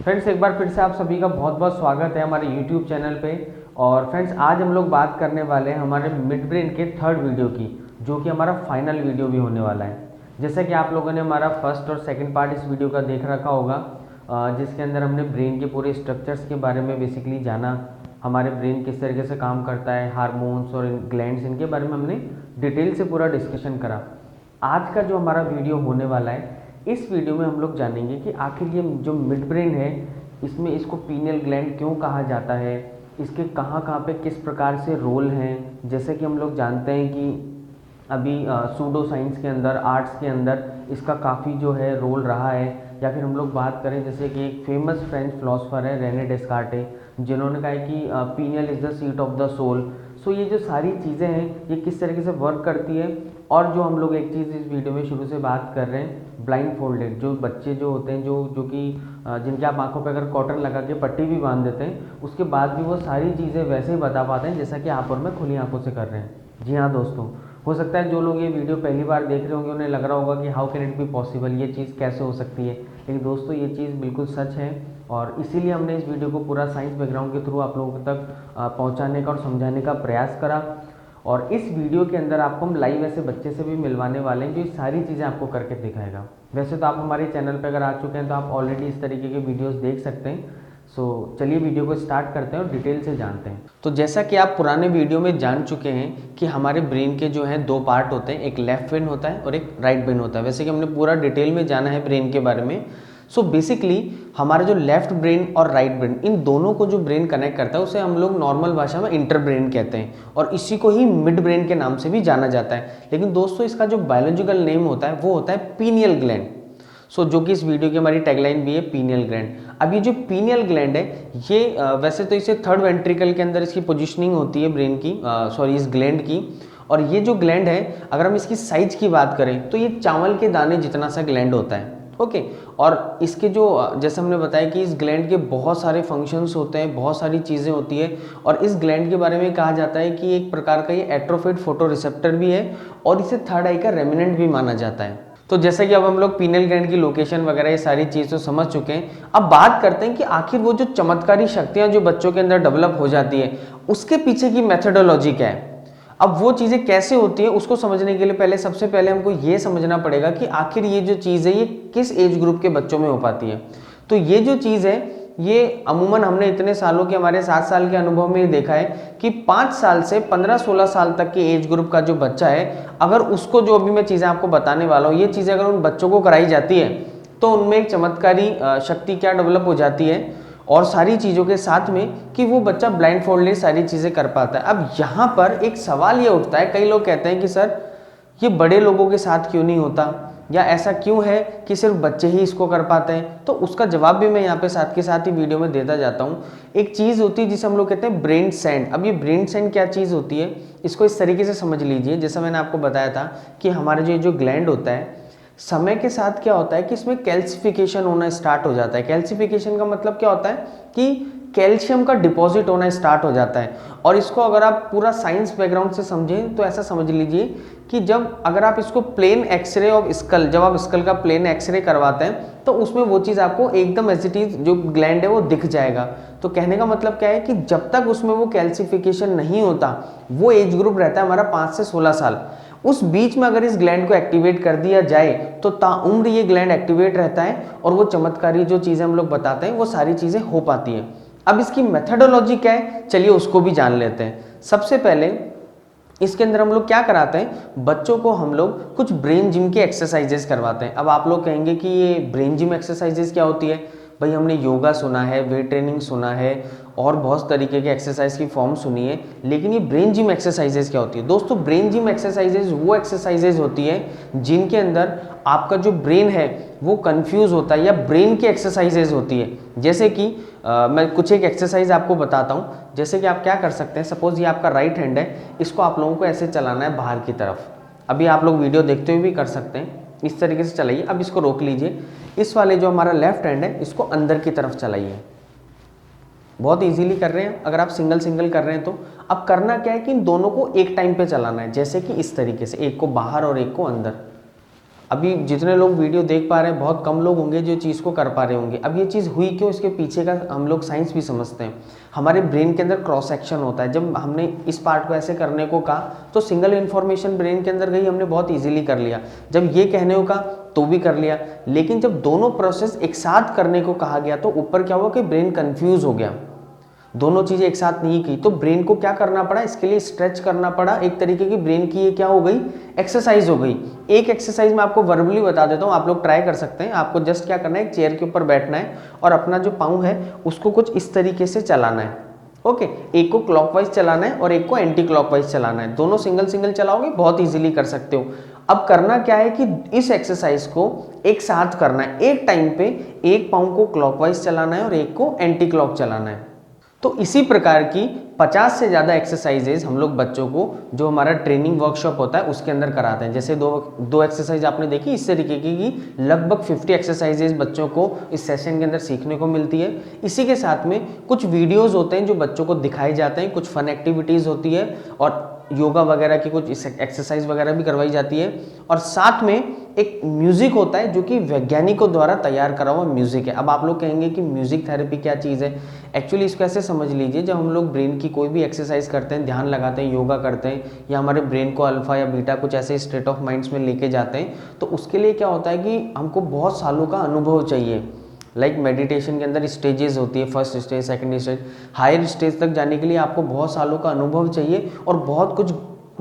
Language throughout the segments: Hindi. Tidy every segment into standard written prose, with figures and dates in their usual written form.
फ्रेंड्स एक बार फिर से आप सभी का बहुत बहुत स्वागत है हमारे यूट्यूब चैनल पे। और फ्रेंड्स आज हम लोग बात करने वाले हैं हमारे मिड ब्रेन के थर्ड वीडियो की, जो कि हमारा फाइनल वीडियो भी होने वाला है। जैसा कि आप लोगों ने हमारा फर्स्ट और सेकंड पार्ट इस वीडियो का देख रखा होगा, जिसके अंदर हमने ब्रेन के पूरे स्ट्रक्चर्स के बारे में बेसिकली जाना, हमारे ब्रेन किस तरीके से काम करता है, हार्मोन्स और ग्लैंड्स, इनके बारे में हमने डिटेल से पूरा डिस्कशन करा। आज का जो हमारा वीडियो होने वाला है, इस वीडियो में हम लोग जानेंगे कि आखिर ये जो मिड ब्रेन है, इसमें इसको पीनियल ग्लैंड क्यों कहा जाता है, इसके कहाँ कहाँ पे किस प्रकार से रोल हैं। जैसे कि हम लोग जानते हैं कि अभी सूडो साइंस के अंदर, आर्ट्स के अंदर इसका काफ़ी जो है रोल रहा है। या फिर हम लोग बात करें जैसे कि एक फेमस फ्रेंच फिलोसफर है रेने डेस्कार्टे, जिन्होंने कहा है कि pineal is the seat of the soul. So ये जो सारी चीज़ें हैं ये किस तरीके से वर्क करती है। और जो हम लोग एक चीज़ इस वीडियो में शुरू से बात कर रहे हैं, ब्लाइंड फोल्डेड जो बच्चे जो होते हैं, जो कि जिनके आप आंखों पे अगर कॉटन लगा के पट्टी भी बांध देते हैं, उसके बाद भी वो सारी चीज़ें वैसे ही बता पाते हैं जैसा कि आप और मैं खुली आंखों से कर रहे हैं। जी हाँ दोस्तों, हो सकता है जो लोग ये वीडियो पहली बार देख रहे होंगे उन्हें लग रहा होगा कि how can it be possible, ये चीज़ कैसे हो सकती है। लेकिन दोस्तों ये चीज़ बिल्कुल सच है, और इसीलिए हमने इस वीडियो को पूरा साइंस बैकग्राउंड के थ्रू आप लोगों तक पहुंचाने का और समझाने का प्रयास करा। और इस वीडियो के अंदर आपको हम लाइव ऐसे बच्चे से भी मिलवाने वाले हैं जो ये सारी चीज़ें आपको करके दिखाएगा। वैसे तो आप हमारे चैनल पर अगर आ चुके हैं तो आप ऑलरेडी इस तरीके के वीडियोस देख सकते हैं। सो चलिए वीडियो को स्टार्ट करते हैं और डिटेल से जानते हैं। तो जैसा कि आप पुराने वीडियो में जान चुके हैं कि हमारे ब्रेन के जो हैं दो पार्ट होते हैं, एक लेफ्ट ब्रेन होता है और एक राइट ब्रेन होता है। वैसे कि हमने पूरा डिटेल में जाना है ब्रेन के बारे में। सो बेसिकली हमारा जो लेफ्ट ब्रेन और राइट ब्रेन, इन दोनों को जो ब्रेन कनेक्ट करता है उसे हम लोग नॉर्मल भाषा में इंटर ब्रेन कहते हैं, और इसी को ही मिड ब्रेन के नाम से भी जाना जाता है। लेकिन दोस्तों इसका जो बायोलॉजिकल नेम होता है वो होता है पीनियल ग्लैंड। सो जो कि इस वीडियो की हमारी टैगलाइन भी है, पीनियल ग्लैंड। अब ये जो पीनियल ग्लैंड है ये वैसे तो इसे थर्ड वेंट्रिकल के अंदर इसकी पोजीशनिंग होती है ब्रेन की, सॉरी इस ग्लैंड की। और ये जो ग्लैंड है, अगर हम इसकी साइज की बात करें तो ये चावल के दाने जितना सा ग्लैंड होता है। ओके, और इसके जो जैसे हमने बताया कि इस ग्लैंड के बहुत सारे फंक्शंस होते हैं, बहुत सारी चीज़ें होती है। और इस ग्लैंड के बारे में कहा जाता है कि एक प्रकार का ये एट्रोफाइड फोटो रिसेप्टर भी है, और इसे थर्ड आई का रेमिनेंट भी माना जाता है। तो जैसे कि अब हम लोग पीनियल ग्लैंड की लोकेशन वगैरह ये सारी चीज़ तो समझ चुके हैं। अब बात करते हैं कि आखिर वो जो चमत्कारी शक्तियाँ जो बच्चों के अंदर डेवलप हो जाती है, उसके पीछे की मेथोडोलॉजी क्या है। अब वो चीज़ें कैसे होती है उसको समझने के लिए सबसे पहले हमको ये समझना पड़ेगा कि आखिर ये जो चीज़ है ये किस एज ग्रुप के बच्चों में हो पाती है। तो ये जो चीज़ है ये अमूमन हमने इतने सालों के, हमारे 7 साल के अनुभव में देखा है कि 5 साल से 15-16 साल तक के एज ग्रुप का जो बच्चा है, अगर उसको जो अभी मैं चीज़ें आपको बताने वाला हूँ, ये चीज़ें अगर उन बच्चों को कराई जाती है तो उनमें एक चमत्कारी शक्ति क्या डेवलप हो जाती है, और सारी चीज़ों के साथ में कि वो बच्चा ब्लाइंड फोल्डली सारी चीज़ें कर पाता है। अब यहाँ पर एक सवाल ये उठता है, कई लोग कहते हैं कि सर ये बड़े लोगों के साथ क्यों नहीं होता, या ऐसा क्यों है कि सिर्फ बच्चे ही इसको कर पाते हैं। तो उसका जवाब भी मैं यहाँ पे साथ के साथ ही वीडियो में देता जाता हूँ। एक चीज़ होती है जिसे हम लोग कहते हैं ब्रेन सैंड। अब ये ब्रेन सैंड क्या चीज़ होती है, इसको इस तरीके से समझ लीजिए। जैसा मैंने आपको बताया था कि हमारे जो ग्लैंड होता है, समय के साथ क्या होता है कि इसमें कैल्सिफिकेशन होना स्टार्ट हो जाता है। कैल्सिफिकेशन का मतलब क्या होता है कि कैल्शियम का डिपॉजिट होना स्टार्ट हो जाता है। और इसको अगर आप पूरा साइंस बैकग्राउंड से समझें तो ऐसा समझ लीजिए कि जब अगर आप इसको प्लेन एक्सरे ऑफ स्कल, जब आप स्कल का प्लेन एक्सरे करवाते हैं तो उसमें वो चीज़ आपको एकदम एज इट इज जो ग्लैंड है वो दिख जाएगा। तो कहने का मतलब क्या है कि जब तक उसमें वो कैल्सिफिकेशन नहीं होता, वो एज ग्रुप रहता है हमारा 5 से 16 साल। उस बीच में अगर इस ग्लैंड को एक्टिवेट कर दिया जाए तो ताउम्र ये ग्लैंड एक्टिवेट रहता है, और वो चमत्कारी जो चीज़ें हम लोग बताते हैं वो सारी चीज़ें हो पाती हैं। अब इसकी मेथोडोलॉजी क्या है, चलिए उसको भी जान लेते हैं। सबसे पहले इसके अंदर हम लोग क्या कराते हैं, बच्चों को हम लोग कुछ ब्रेन जिम के एक्सरसाइजेस करवाते हैं। अब आप लोग कहेंगे कि ये ब्रेन जिम एक्सरसाइजेस क्या होती है। भाई हमने योगा सुना है, वेट ट्रेनिंग सुना है, और बहुत तरीके के एक्सरसाइज की फॉर्म सुनी है, लेकिन ये ब्रेन जिम एक्सरसाइजेज क्या होती है। दोस्तों ब्रेन जिम एक्सरसाइजेज वो एक्सरसाइजेज होती है जिनके अंदर आपका जो ब्रेन है वो कंफ्यूज होता है, या ब्रेन की एक्सरसाइजेज होती है। जैसे कि मैं कुछ एक एक्सरसाइज आपको बताता हूँ। जैसे कि आप क्या कर सकते हैं, सपोज ये आपका राइट हैंड है, इसको आप लोगों को ऐसे चलाना है बाहर की तरफ। अभी आप लोग वीडियो देखते हुए भी कर सकते हैं, इस तरीके से चलाइए। अब इसको रोक लीजिए, इस वाले जो हमारा लेफ्ट हैंड है इसको अंदर की तरफ चलाइए। बहुत इजीली कर रहे हैं अगर आप सिंगल सिंगल कर रहे हैं तो। अब करना क्या है कि इन दोनों को एक टाइम पे चलाना है, जैसे कि इस तरीके से, एक को बाहर और एक को अंदर। अभी जितने लोग वीडियो देख पा रहे हैं बहुत कम लोग होंगे जो चीज़ को कर पा रहे होंगे। अब ये चीज़ हुई क्यों, इसके पीछे का हम लोग साइंस भी समझते हैं। हमारे ब्रेन के अंदर क्रॉस सेक्शन होता है। जब हमने इस पार्ट को ऐसे करने को कहा तो सिंगल इन्फॉर्मेशन ब्रेन के अंदर गई, हमने बहुत ईजिली कर लिया। जब ये कहने को कहा तो भी कर लिया। लेकिन जब दोनों प्रोसेस एक साथ करने को कहा गया तो ऊपर क्या हुआ कि ब्रेन कंफ्यूज हो गया, दोनों चीजें एक साथ नहीं की। तो ब्रेन को क्या करना पड़ा, इसके लिए स्ट्रेच करना पड़ा। एक तरीके की ब्रेन की ये क्या हो गई, एक्सरसाइज हो गई। एक एक्सरसाइज मैं आपको वर्बली बता देता हूँ, आप लोग ट्राई कर सकते हैं। आपको जस्ट क्या करना है, एक चेयर के ऊपर बैठना है और अपना जो पाँव है उसको कुछ इस तरीके से चलाना है। ओके, एक को क्लॉकवाइज चलाना है और एक को एंटी क्लॉकवाइज चलाना है। दोनों सिंगल सिंगल चलाओगे, बहुत इजीली कर सकते हो। अब करना क्या है कि इस एक्सरसाइज को एक साथ करना है। एक टाइम पे एक पाँव को क्लॉकवाइज चलाना है और एक को एंटी क्लॉक चलाना है। तो इसी प्रकार की 50 से ज़्यादा एक्सरसाइजेज हम लोग बच्चों को, जो हमारा ट्रेनिंग वर्कशॉप होता है उसके अंदर कराते हैं। जैसे दो एक्सरसाइज आपने देखी, इस तरीके की लगभग 50 एक्सरसाइजेज बच्चों को इस सेशन के अंदर सीखने को मिलती है। इसी के साथ में कुछ वीडियोज़ होते हैं जो बच्चों को दिखाए जाते हैं, कुछ फन एक्टिविटीज़ होती है और योगा वगैरह की कुछ एक्सरसाइज वगैरह भी करवाई जाती है। और साथ में एक म्यूजिक होता है जो कि वैज्ञानिकों द्वारा तैयार करा हुआ म्यूजिक है। अब आप लोग कहेंगे कि म्यूजिक थेरेपी क्या चीज़ है। एक्चुअली इसको ऐसे समझ लीजिए, जब हम लोग ब्रेन की कोई भी एक्सरसाइज करते हैं, ध्यान लगाते हैं, योगा करते हैं या हमारे ब्रेन को अल्फा या बीटा कुछ ऐसे स्टेट ऑफ माइंड्स में लेके जाते हैं, तो उसके लिए क्या होता है कि हमको बहुत सालों का अनुभव चाहिए। लाइक मेडिटेशन के अंदर स्टेजेस होती है, first stage, second stage, higher stage तक जाने के लिए आपको बहुत सालों का अनुभव चाहिए और बहुत कुछ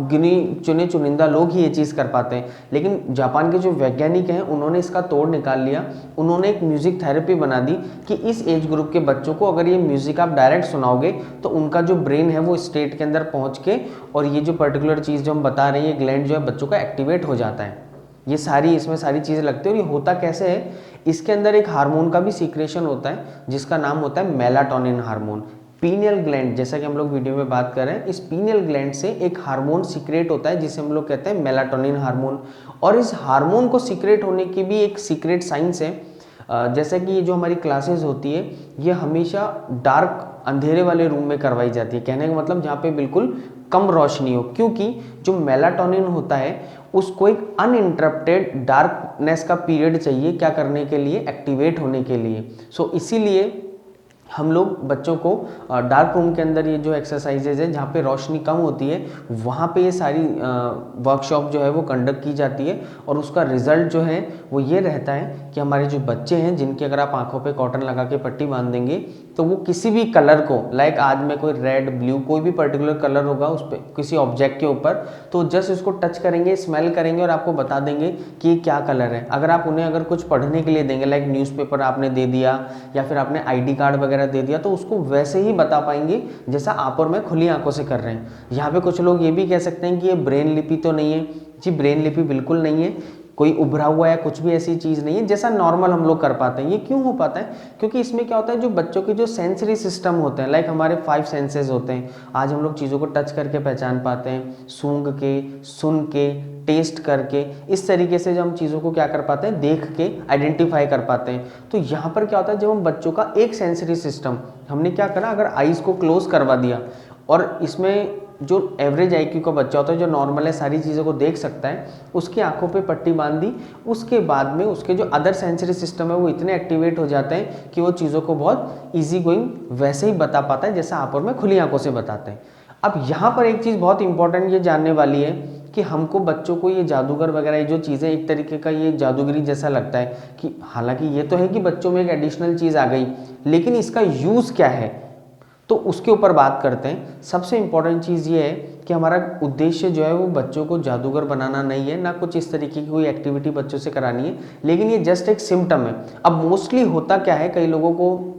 गिनी चुने चुनिंदा लोग ही ये चीज़ कर पाते हैं। लेकिन जापान के जो वैज्ञानिक हैं उन्होंने इसका तोड़ निकाल लिया। उन्होंने एक म्यूज़िक थेरेपी बना दी कि इस एज ग्रुप के बच्चों को अगर ये म्यूज़िक आप डायरेक्ट सुनाओगे तो उनका जो ब्रेन है वो स्टेट के अंदर पहुँच के, और ये जो पर्टिकुलर चीज़ जो हम बता रहे हैं, ये ग्लैंड जो है बच्चों का एक्टिवेट हो जाता है। ये सारी, इसमें सारी चीज़ें लगती है। और ये होता कैसे है, इसके अंदर एक हार्मोन का भी सीक्रेशन होता है जिसका नाम होता है मेलाटोनिन हार्मोन। पीनियल ग्लैंड, जैसा कि हम लोग वीडियो में बात कर रहे हैं, इस पीनियल ग्लैंड से एक हार्मोन सीक्रेट होता है जिसे हम लोग कहते हैं मेलाटोनिन हार्मोन। और इस हार्मोन को सीक्रेट होने की भी एक सीक्रेट साइंस है। जैसे कि ये जो हमारी क्लासेस होती है ये हमेशा डार्क, अंधेरे वाले रूम में करवाई जाती है। कहने का मतलब जहाँ पे बिल्कुल कम रोशनी हो, क्योंकि जो मेलाटोनिन होता है उसको एक अनइंटरप्टेड डार्कनेस का पीरियड चाहिए, क्या करने के लिए, एक्टिवेट होने के लिए। सो इसीलिए हम लोग बच्चों को डार्क रूम के अंदर ये जो एक्सरसाइजेज है, जहाँ पे रोशनी कम होती है, वहाँ पे ये सारी वर्कशॉप जो है वो कंडक्ट की जाती है। और उसका रिजल्ट जो है वो ये रहता है कि हमारे जो बच्चे हैं, जिनके अगर आप आंखों पे कॉटन लगा के पट्टी बांध देंगे तो वो किसी भी कलर को, लाइक आज में कोई रेड, ब्लू, कोई भी पर्टिकुलर कलर होगा उस पर, किसी ऑब्जेक्ट के ऊपर, तो जस्ट इसको टच करेंगे, स्मेल करेंगे और आपको बता देंगे कि ये क्या कलर है। अगर आप उन्हें अगर कुछ पढ़ने के लिए देंगे, लाइक न्यूज़पेपर आपने दे दिया या फिर आपने ID कार्ड वगैरह दे दिया, तो उसको वैसे ही बता पाएंगे जैसा आप और मैं खुली आंखों से कर रहे हैं। यहाँ पे कुछ लोग ये भी कह सकते हैं कि ये ब्रेन लिपि तो नहीं है। जी, ब्रेन लिपि बिल्कुल नहीं है, कोई उभरा हुआ या कुछ भी ऐसी चीज़ नहीं है, जैसा नॉर्मल हम लोग कर पाते हैं। ये क्यों हो पाता है, क्योंकि इसमें क्या होता है, जो बच्चों के जो सेंसरी सिस्टम होते हैं, लाइक हमारे 5 सेंसेस होते हैं। आज हम लोग चीज़ों को टच करके पहचान पाते हैं, सूंघ के, सुन के, टेस्ट करके, इस तरीके से जब हम चीज़ों को क्या कर पाते हैं, देख के आइडेंटिफाई कर पाते हैं। तो यहाँ पर क्या होता है, जब हम बच्चों का एक सेंसरी सिस्टम हमने क्या करा, अगर आईज़ को क्लोज करवा दिया, और इसमें जो एवरेज IQ का बच्चा होता है, जो नॉर्मल है, सारी चीज़ों को देख सकता है, उसकी आंखों पे पट्टी बांध दी, उसके बाद में उसके जो अदर सेंसरी सिस्टम है वो इतने एक्टिवेट हो जाते हैं कि वो चीज़ों को बहुत इजी गोइंग वैसे ही बता पाता है जैसा आप और मैं खुली आंखों से बताते हैं। अब यहाँ पर एक चीज़ बहुत इंपॉर्टेंट ये जानने वाली है कि हमको बच्चों को ये जादूगर वगैरह ये जो चीज़ें, एक तरीके का ये जादूगरी जैसा लगता है कि हालांकि ये तो है कि बच्चों में एक एडिशनल चीज़ आ गई, लेकिन इसका यूज़ क्या है, तो उसके ऊपर बात करते हैं। सबसे इम्पॉर्टेंट चीज़ ये है कि हमारा उद्देश्य जो है वो बच्चों को जादूगर बनाना नहीं है, ना कुछ इस तरीके की कोई एक्टिविटी बच्चों से करानी है, लेकिन ये जस्ट एक सिम्टम है। अब मोस्टली होता क्या है, कई लोगों को,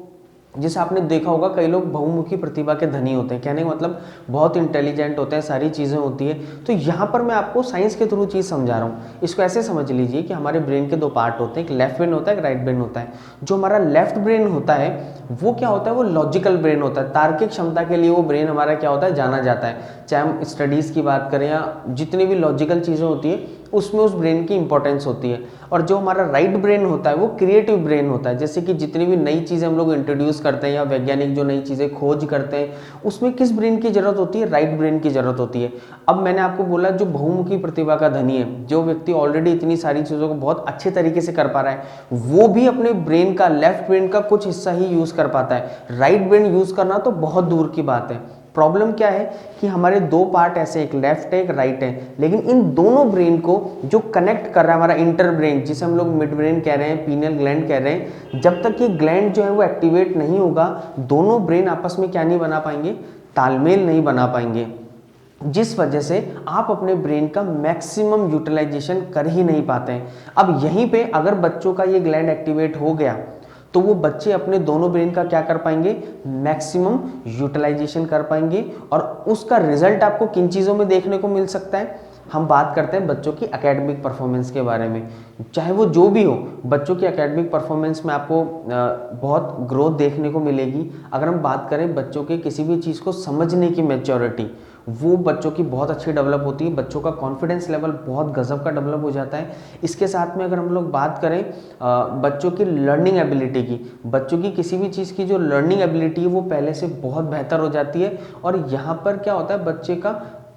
जैसे आपने देखा होगा, कई लोग बहुमुखी प्रतिभा के धनी होते हैं, कहने का मतलब बहुत इंटेलिजेंट होते हैं, सारी चीज़ें होती है। तो यहाँ पर मैं आपको साइंस के थ्रू चीज़ समझा रहा हूँ। इसको ऐसे समझ लीजिए कि हमारे ब्रेन के 2 पार्ट होते हैं, एक लेफ्ट ब्रेन होता है, एक राइट ब्रेन होता है। जो हमारा लेफ्ट ब्रेन होता है वो क्या होता है, वो लॉजिकल ब्रेन होता है। तार्किक क्षमता के लिए वो ब्रेन हमारा क्या होता है, जाना जाता है। चाहे हम स्टडीज़ की बात करें या जितनी भी लॉजिकल चीज़ें होती है, उसमें उस ब्रेन की इंपॉर्टेंस होती है। और जो हमारा राइट ब्रेन होता है वो क्रिएटिव ब्रेन होता है। जैसे कि जितनी भी नई चीज़ें हम लोग इंट्रोड्यूस करते हैं या वैज्ञानिक जो नई चीज़ें खोज करते हैं उसमें किस ब्रेन की ज़रूरत होती है? राइट ब्रेन की ज़रूरत होती है। अब मैंने आपको बोला जो बहुमुखी प्रतिभा का धनी है, जो व्यक्ति ऑलरेडी इतनी सारी चीज़ों को बहुत अच्छे तरीके से कर पा रहा है, वो भी अपने ब्रेन का, लेफ्ट ब्रेन का कुछ हिस्सा ही यूज़ कर पाता है। राइट ब्रेन यूज़ करना तो बहुत दूर की बात है। प्रॉब्लम क्या है कि हमारे दो पार्ट ऐसे, एक लेफ्ट है एक राइट है, लेकिन इन दोनों ब्रेन को जो कनेक्ट कर रहा है हमारा इंटर ब्रेन, जिसे हम लोग मिड ब्रेन कह रहे हैं, पीनियल ग्लैंड कह रहे हैं, जब तक ये ग्लैंड जो है वो एक्टिवेट नहीं होगा, दोनों ब्रेन आपस में क्या नहीं बना पाएंगे? तालमेल नहीं बना पाएंगे, जिस वजह से आप अपने ब्रेन का मैक्सिमम यूटिलाइजेशन कर ही नहीं पाते हैं। अब यहीं पे अगर बच्चों का ये ग्लैंड एक्टिवेट हो गया तो वो बच्चे अपने दोनों ब्रेन का क्या कर पाएंगे? मैक्सिमम यूटिलाइजेशन कर पाएंगे। और उसका रिजल्ट आपको किन चीज़ों में देखने को मिल सकता है? हम बात करते हैं बच्चों की एकेडमिक परफॉर्मेंस के बारे में। चाहे वो जो भी हो, बच्चों की एकेडमिक परफॉर्मेंस में आपको बहुत ग्रोथ देखने को मिलेगी। अगर हम बात करें बच्चों के किसी भी चीज़ को समझने की मैच्योरिटी, वो बच्चों की बहुत अच्छी डेवलप होती है। बच्चों का कॉन्फिडेंस लेवल बहुत गजब का डेवलप हो जाता है। इसके साथ में अगर हम लोग बात करें बच्चों की लर्निंग एबिलिटी की, बच्चों की किसी भी चीज़ की जो लर्निंग एबिलिटी है वो पहले से बहुत बेहतर हो जाती है। और यहाँ पर क्या होता है, बच्चे का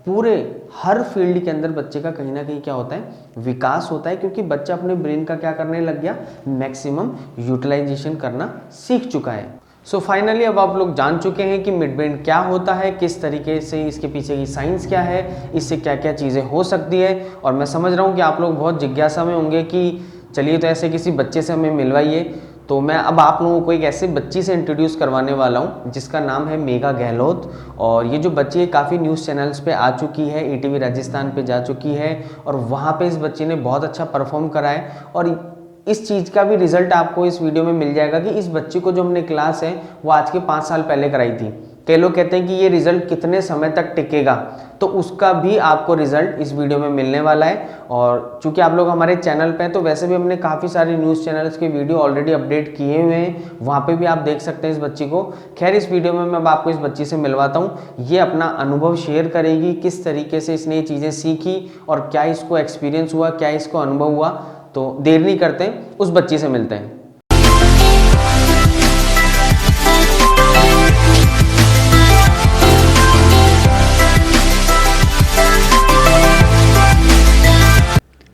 पूरे हर फील्ड के अंदर बच्चे का कहीं ना कहीं क्या होता है? विकास होता है, क्योंकि बच्चा अपने ब्रेन का क्या करने लग गया? मैक्सिमम यूटिलाइजेशन करना सीख चुका है। सो फाइनली अब आप लोग जान चुके हैं कि मिड ब्रेन क्या होता है, किस तरीके से इसके पीछे की साइंस क्या है, इससे क्या क्या चीज़ें हो सकती है। और मैं समझ रहा हूँ कि आप लोग बहुत जिज्ञासा में होंगे कि चलिए तो ऐसे किसी बच्चे से हमें मिलवाइए। तो मैं अब आप लोगों को एक ऐसे बच्ची से इंट्रोड्यूस करवाने वाला हूँ जिसका नाम है मेघा गहलोत। और ये जो बच्ची है काफ़ी न्यूज़ चैनल्स पे आ चुकी है, ETV राजस्थान पे जा चुकी है और वहाँ पे इस बच्ची ने बहुत अच्छा परफॉर्म करा है। और इस चीज़ का भी रिजल्ट आपको इस वीडियो में मिल जाएगा कि इस बच्चे को जो हमने क्लास है वो आज के 5 साल पहले कराई थी। कई लोग कहते हैं कि ये रिजल्ट कितने समय तक टिकेगा, तो उसका भी आपको रिजल्ट इस वीडियो में मिलने वाला है। और चूंकि आप लोग हमारे चैनल पे हैं तो वैसे भी हमने काफ़ी सारे न्यूज़ चैनल्स के वीडियो ऑलरेडी अपडेट किए हुए हैं, वहाँ पे भी आप देख सकते हैं इस बच्ची को। खैर इस वीडियो में मैं अब आपको इस बच्ची से मिलवाता हूँ, ये अपना अनुभव शेयर करेगी, किस तरीके से इसने ये चीज़ें सीखी और क्या इसको एक्सपीरियंस हुआ, क्या इसको अनुभव हुआ। तो देर नहीं करते, उस बच्ची से मिलते हैं।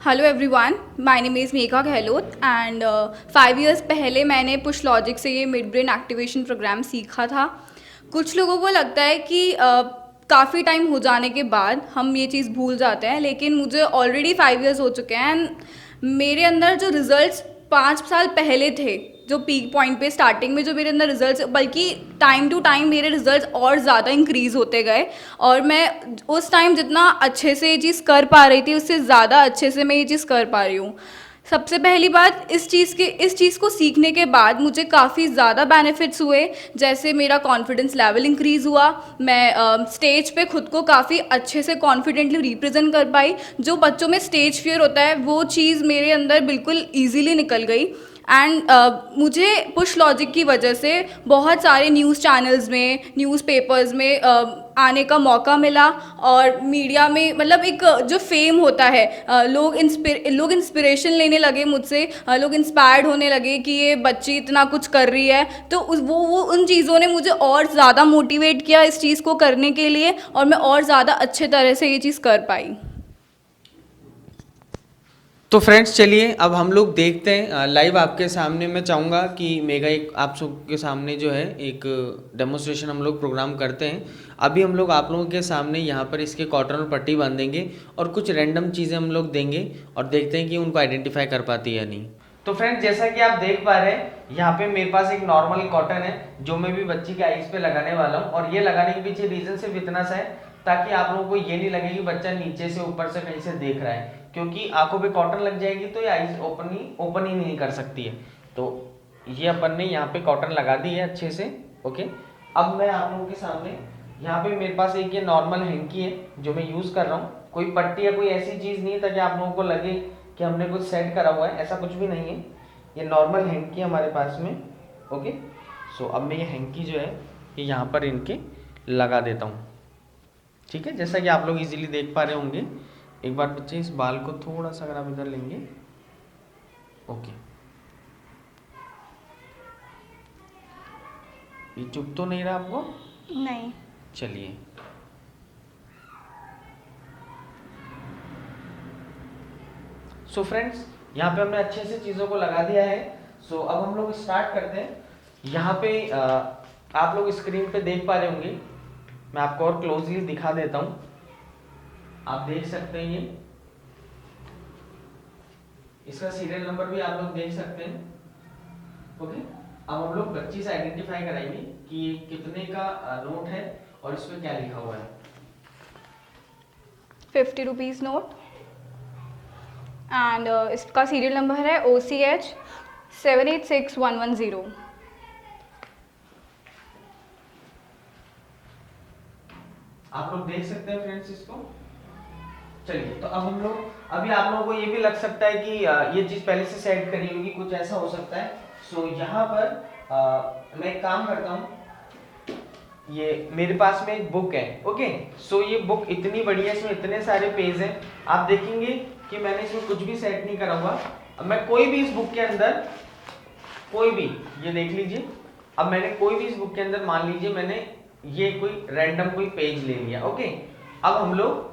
Hello everyone, my name is Megha Gehlot and 5 years पहले मैंने पुश लॉजिक से ये मिड ब्रेन एक्टिवेशन प्रोग्राम सीखा था। कुछ लोगों को लगता है कि काफ़ी टाइम हो जाने के बाद हम ये चीज़ भूल जाते हैं, लेकिन मुझे ऑलरेडी 5 इयर्स हो चुके हैं एंड मेरे अंदर जो रिजल्ट्स 5 साल पहले थे, जो पीक पॉइंट पे स्टार्टिंग में जो मेरे अंदर रिजल्ट्स, बल्कि टाइम टू टाइम मेरे रिजल्ट्स और ज़्यादा इंक्रीज़ होते गए और मैं उस टाइम जितना अच्छे से ये चीज़ कर पा रही थी उससे ज़्यादा अच्छे से मैं ये चीज़ कर पा रही हूँ। सबसे पहली बात, इस चीज़ को सीखने के बाद मुझे काफ़ी ज़्यादा बेनिफिट्स हुए। जैसे मेरा कॉन्फिडेंस लेवल इंक्रीज़ हुआ, मैं स्टेज पे खुद को काफ़ी अच्छे से कॉन्फिडेंटली रिप्रेजेंट कर पाई। जो बच्चों में स्टेज फियर होता है वो चीज़ मेरे अंदर बिल्कुल ईजीली निकल गई। एंड मुझे पुश लॉजिक की वजह से बहुत सारे न्यूज़ चैनल्स में, न्यूज़पेपर्स में आने का मौका मिला और मीडिया में, मतलब एक जो फेम होता है, लोग इंस्पिरेशन लेने लगे मुझसे, लोग इंस्पायर्ड होने लगे कि ये बच्ची इतना कुछ कर रही है। तो वो उन चीज़ों ने मुझे और ज़्यादा मोटिवेट किया इस चीज़ को करने के लिए और मैं और ज़्यादा अच्छे तरह से ये चीज़ कर पाई। तो फ्रेंड्स चलिए अब हम लोग देखते हैं लाइव आपके सामने। मैं चाहूँगा कि मेगा एक आप सबके सामने जो है एक डेमोन्स्ट्रेशन हम लोग प्रोग्राम करते हैं। अभी हम लोग आप लोगों के सामने यहाँ पर इसके कॉटन और पट्टी बांधेंगे और कुछ रैंडम चीज़ें हम लोग देंगे और देखते हैं कि उनको आइडेंटिफाई कर पाती है या नहीं। तो फ्रेंड्स जैसा कि आप देख पा रहे हैं यहाँ पे मेरे पास एक नॉर्मल कॉटन है जो मैं भी बच्ची के आईज पे लगाने वाला हूँ। और ये लगाने के पीछे रीजन सिर्फ इतना सा है ताकि आप लोगों को ये नहीं लगे कि बच्चा नीचे से ऊपर से कहीं से देख रहा है, क्योंकि आंखों पे कॉटन लग जाएगी तो ये आईज ओपन ही नहीं कर सकती है। तो ये अपन ने यहाँ पे कॉटन लगा दी है अच्छे से। ओके, अब मैं आप लोगों के सामने यहाँ पे मेरे पास एक ये नॉर्मल हैंकी है जो मैं यूज कर रहा हूँ। कोई पट्टी या कोई ऐसी चीज नहीं है ताकि आप लोगों को लगे कि हमने कुछ सेट करा हुआ है, ऐसा कुछ भी नहीं है। ये नॉर्मल हैंकी हमारे पास में। ओके, सो अब मैं ये हैंकी जो है ये यहाँ पर इनके लगा देता हूँ। ठीक है, जैसा कि आप लोग इजीली देख पा रहे होंगे एक बार बच्चे इस बाल को थोड़ा सा अगर आप इधर लेंगे, ओके। ये चुप तो नहीं रहा आपको? नहीं। चलिए, सो फ्रेंड्स यहाँ पे हमने अच्छे से चीज़ों को लगा दिया है। सो अब हम लोग स्टार्ट करते हैं। यहाँ पे आप लोग स्क्रीन पे देख पा रहे होंगे, मैं आपको और क्लोजली दिखा देता हूँ। आप देख सकते हैं, ये इसका सीरियल नंबर भी आप लोग देख सकते हैं। ओके, अब हम लोग बच्ची से आइडेंटिफाई कराएंगे कि ये कितने का नोट है और इसमें क्या लिखा हुआ है। 50 रुपीज़ नोट एंड इसका सीरियल नंबर है OCH 786110। आप लोग देख सकते हैं फ्रेंड्स इसको। चलिए, तो अब हम लोग, अभी आप लोगों को ये भी लग सकता है कि ये चीज पहले से सेट करी होगी, कुछ ऐसा हो सकता है। सो यहाँ पर मैं एक काम करता हूँ, ये मेरे पास में एक बुक है। ओके, सो ये बुक इतनी बड़ी है, इसमें इतने सारे पेज हैं। आप देखेंगे कि मैंने इसमें कुछ भी सेट नहीं करा हुआ। अब मैं कोई भी इस बुक के अंदर, कोई भी, ये देख लीजिए, अब मैंने कोई भी इस बुक के अंदर, मान लीजिए मैंने ये कोई रैंडम कोई पेज ले लिया। ओके, अब हम लोग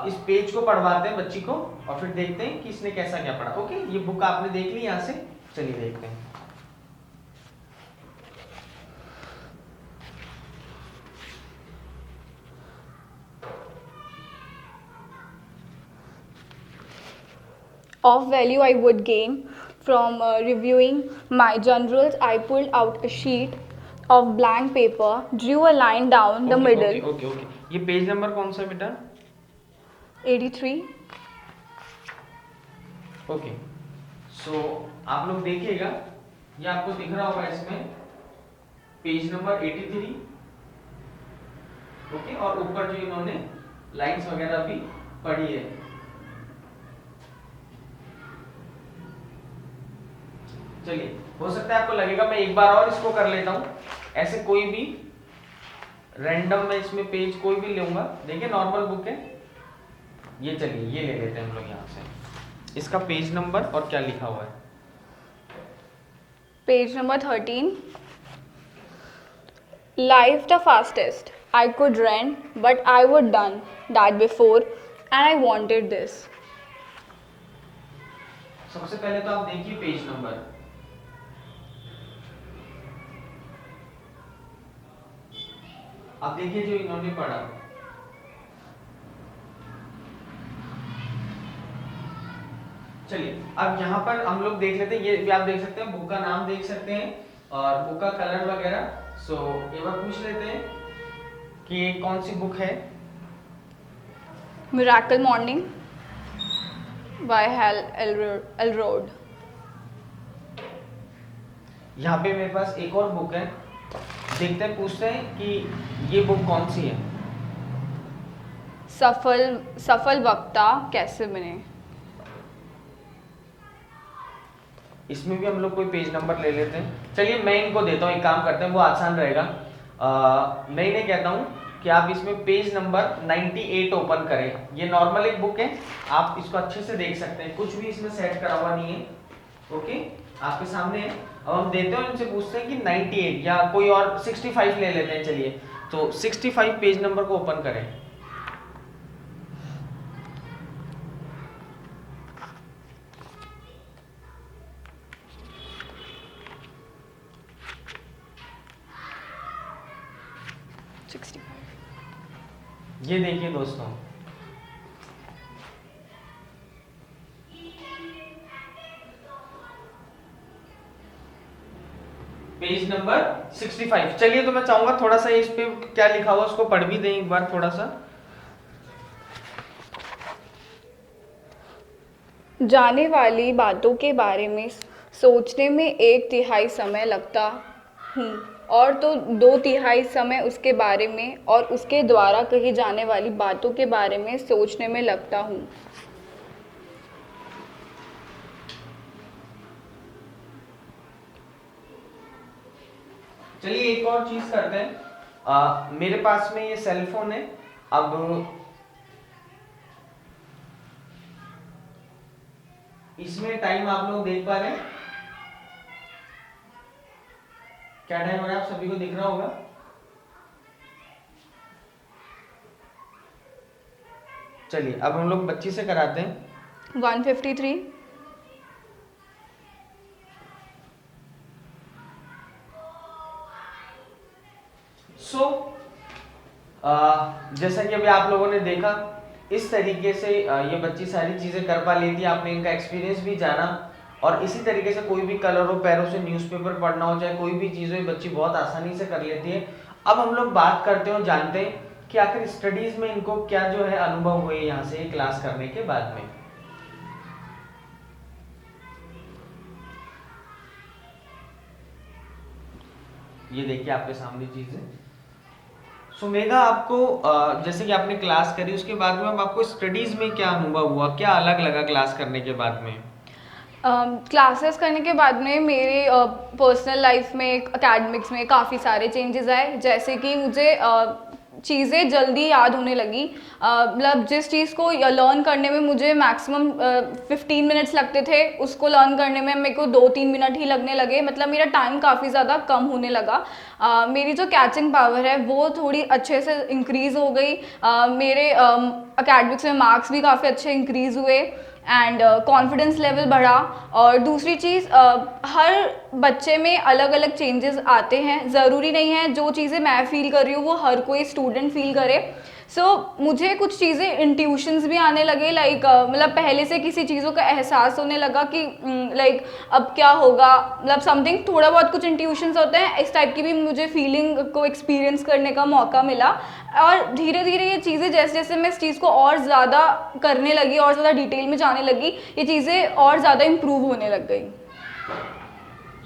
इस पेज को पढ़वाते हैं बच्ची को और फिर देखते हैं कि इसने कैसा क्या पढ़ा। ओके, ये बुक आपने देख ली यहाँ से, चलिए देखते हैं। Of value I would gain from reviewing my journals. I pulled out a sheet of blank paper, drew a line down the middle. Okay okay, ये पेज नंबर कौन सा बेटा? 83. ओके, सो आप लोग देखिएगा, ये आपको दिख रहा होगा इसमें पेज नंबर 83। ओके, और ऊपर जो इन्होंने लाइंस वगैरह भी पढ़ी है। चलिए, हो सकता है आपको लगेगा मैं एक बार और इसको कर लेता हूं। ऐसे कोई भी रैंडम मैं इसमें पेज कोई भी लूंगा। देखिए, नॉर्मल बुक है ये। चलिए, ये ले लेते हैं हम लोग यहाँ से। इसका पेज नंबर और क्या लिखा हुआ है? Page number 13. Life the fastest. I could run, but I would done that before, and I wanted this. सबसे पहले तो आप देखिए पेज नंबर। आप देखिए जो इन्होंने पढ़ा। चलिए, अब यहाँ पर हम लोग देख लेते हैं। ये भी आप देख सकते हैं, बुक का नाम देख सकते हैं और बुक का कलर वगैरह। सो एक बार पूछ लेते हैं कि ये कौन सी बुक है। Miracle Morning by Hal Elrod. यहाँ पे मेरे पास एक और बुक है, देखते हैं, पूछते हैं कि ये बुक कौन सी है। सफल वक्ता कैसे बने। इसमें भी हम लोग कोई पेज नंबर ले लेते हैं। चलिए, मैं इनको देता हूँ, एक काम करते हैं, वो आसान रहेगा। मैं इन्हें कहता हूँ कि आप इसमें पेज नंबर 98 ओपन करें। ये नॉर्मल एक बुक है, आप इसको अच्छे से देख सकते हैं, कुछ भी इसमें सेट करा हुआ नहीं है। ओके, आपके सामने है। अब हम देते हैं, इनसे पूछते हैं कि 98 या कोई और 65 ले लेते हैं। चलिए, तो 65 पेज नंबर को ओपन करें। ये देखिए दोस्तों, पेज नंबर 65। चलिए, तो मैं चाहूंगा थोड़ा सा इस पे क्या लिखा हुआ उसको पढ़ भी दें एक बार थोड़ा सा। जाने वाली बातों के बारे में सोचने में 1/3 समय लगता हूँ और तो 2/3 समय उसके बारे में और उसके द्वारा कही जाने वाली बातों के बारे में सोचने में लगता हूँ। चलिए, एक और चीज करते हैं। मेरे पास में ये सेल फोन है। अब इसमें टाइम आप लोग देख पा रहे हैं, क्या टाइम हो रहा है आप सभी को दिख रहा होगा। चलिए अब हम लोग बच्ची से कराते हैं। 153। जैसा कि अभी आप लोगों ने देखा, इस तरीके से ये बच्ची सारी चीजें कर पा लेती है। आपने इनका एक्सपीरियंस भी जाना, और इसी तरीके से कोई भी कलर हो, पैरों से न्यूज़पेपर पढ़ना हो, चाहे कोई भी चीज़ हो, ये बच्ची बहुत आसानी से कर लेती है। अब हम लोग बात करते हैं और जानते हैं कि आखिर स्टडीज में इनको क्या जो है अनुभव हुए यहाँ से क्लास करने के बाद में। ये देखिए आपके सामने चीजें। सो मेघा, आपको जैसे कि आपने क्लास करी, उसके बाद में अब आपको स्टडीज में क्या अनुभव हुआ, क्या अलग लगा क्लास करने के बाद में? क्लासेस करने के बाद में मेरे पर्सनल लाइफ में, एकेडमिक्स में काफ़ी सारे चेंजेस आए। जैसे कि मुझे चीज़ें जल्दी याद होने लगी। मतलब जिस चीज़ को लर्न करने में मुझे मैक्सिमम 15 मिनट्स लगते थे, उसको लर्न करने में मेरे को 2-3 मिनट ही लगने लगे। मतलब मेरा टाइम काफ़ी ज़्यादा कम होने लगा। मेरी जो कैचिंग पावर है वो थोड़ी अच्छे से इंक्रीज़ हो गई। मेरे एकेडमिक्स में मार्क्स भी काफ़ी अच्छे इंक्रीज़ हुए एंड कॉन्फिडेंस लेवल बढ़ा। और दूसरी चीज़, हर बच्चे में अलग अलग चेंजेस आते हैं। ज़रूरी नहीं है जो चीज़ें मैं फ़ील कर रही हूँ वो हर कोई स्टूडेंट फ़ील करे। मुझे कुछ चीज़ें इंट्यूशंस भी आने लगे। मतलब पहले से किसी चीज़ों का एहसास होने लगा कि अब क्या होगा। मतलब समथिंग, थोड़ा बहुत कुछ इंट्यूशंस होते हैं, इस टाइप की भी मुझे फीलिंग को एक्सपीरियंस करने का मौका मिला। और धीरे धीरे ये चीज़ें, जैसे जैसे मैं इस चीज़ को और ज़्यादा करने लगी, और ज़्यादा डिटेल में जाने लगी, ये चीज़ें और ज़्यादा इम्प्रूव होने लग गई।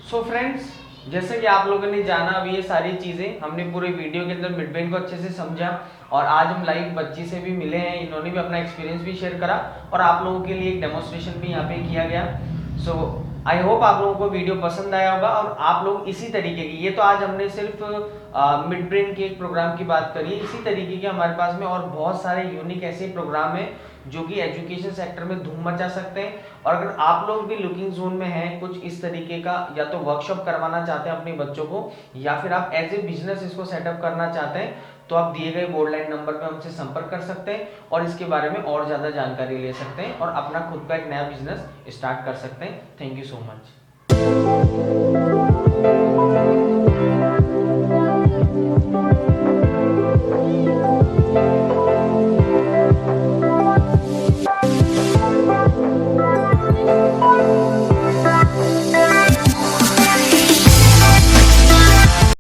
सो फ्रेंड्स, जैसे कि आप लोगों ने जाना अभी ये सारी चीज़ें, हमने पूरे वीडियो के अंदर मिड ब्रेन को अच्छे से समझा, और आज हम लाइव बच्ची से भी मिले हैं, इन्होंने भी अपना एक्सपीरियंस भी शेयर करा, और आप लोगों के लिए एक डेमोन्स्ट्रेशन भी यहाँ पे किया गया। सो आई होप आप लोगों को वीडियो पसंद आया होगा, और आप लोग इसी तरीके की, ये तो आज हमने सिर्फ मिड ब्रेन के एक प्रोग्राम की बात करी है, इसी तरीके के हमारे पास में और बहुत सारे यूनिक ऐसे प्रोग्राम हैं जो कि एजुकेशन सेक्टर में धूम मचा सकते हैं। और अगर आप लोग भी लुकिंग जोन में हैं कुछ इस तरीके का, या तो वर्कशॉप करवाना चाहते हैं अपने बच्चों को, या फिर आप एज ए बिजनेस इसको सेटअप करना चाहते हैं, तो आप दिए गए बोर्ड लाइन नंबर पे हमसे संपर्क कर सकते हैं और इसके बारे में और ज़्यादा जानकारी ले सकते हैं और अपना खुद का एक नया बिजनेस स्टार्ट कर सकते हैं। Thank you so much.